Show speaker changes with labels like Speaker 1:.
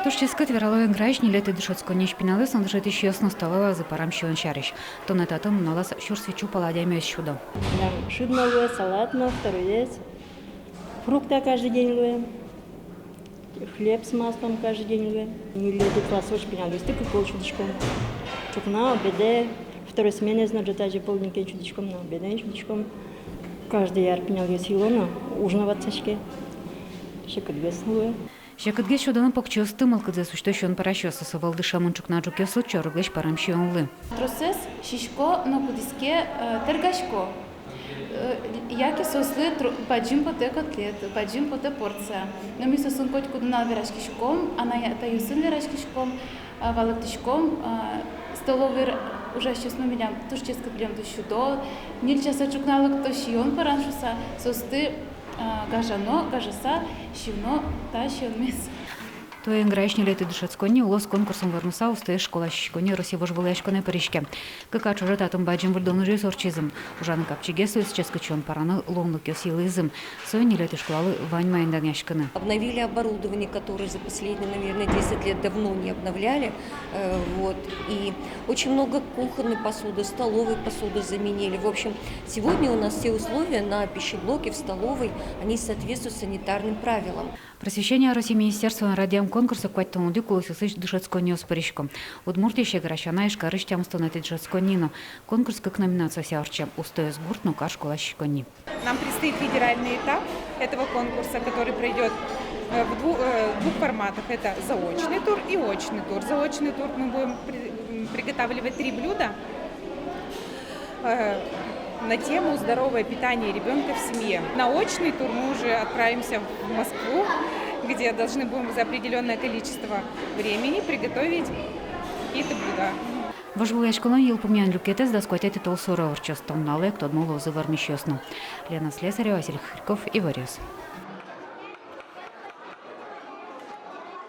Speaker 1: Тож ческат вираловен граечни леты дышецко не шпиналы, сон дышет еще ясно столова за парам щелен шарищ. То на татом налаз щур свечу паладями из чудо.
Speaker 2: Шидно луе, салатно, второй фрукты каждый день луе, хлеб с маслом каждый день луе. Не леты классоч шпиналы, стык и пол чудочком. Чукна, обеде, второй смене знаю, даже полдника чудочком, на обеде чудочком. Каждый яр пенял силона, ужина в отцачке. Щекотгес луе.
Speaker 1: Щекотге щодо покчосты малкадзе сучто щон паращоса совал дышамон чукна джукесу чорглеш парам щелны.
Speaker 3: Процес шишко на кудиске тергашко. Яки сосли паджим поте котлет, паджим поте порция. Но ми соsun коть кудна верашкишком, а на та юсын верашкишком, валактишком, столовый уже честно меня тоже честно прям до сюда. Ниль часа чукнало кто щион парашоса, состы гажано, гажаса, щивно та щион мис.
Speaker 1: То граечни леты дышецко не улос конкурсом вернуса устаешь школа щикони росивож волешко не перешке. Кака чужа татом баджим вольдон уже сорчизм. Ужан капчиге суис ческо чон параны ломлук силызм. Сони леты школы вань майндан яшканы.
Speaker 4: Обновили оборудование, которое за последние, наверное, 10 лет давно не обновляли. И очень много кухонной посуды, столовой посуды заменили. В общем, сегодня у нас все условия на пищеблоке в столовой, они соответствуют санитарным правилам.
Speaker 1: Просвещение России министерства радиам конкурса кваттон дикулус сыч дышецко не споришко. Удмуртище гращана и шкарыштям стонати дышецко нино. Конкурс как номинация сяорча. Устоя сгурт, ну каш школа щикони.
Speaker 5: Нам предстоит федеральный этап этого конкурса, который пройдет в двух форматах. Это заочный тур и очный тур. Заочный тур мы будем приготавливать 3 блюда на тему «Здоровое питание ребенка в семье». На очный тур мы уже отправимся в Москву, где должны будем за определенное количество времени приготовить какие-то блюда.
Speaker 1: Важливая школа ел помян люкетес да скотять тол сора орчос том налек тот молозы вармищосну. Лена Слесарева, Василий Харьков и Варез.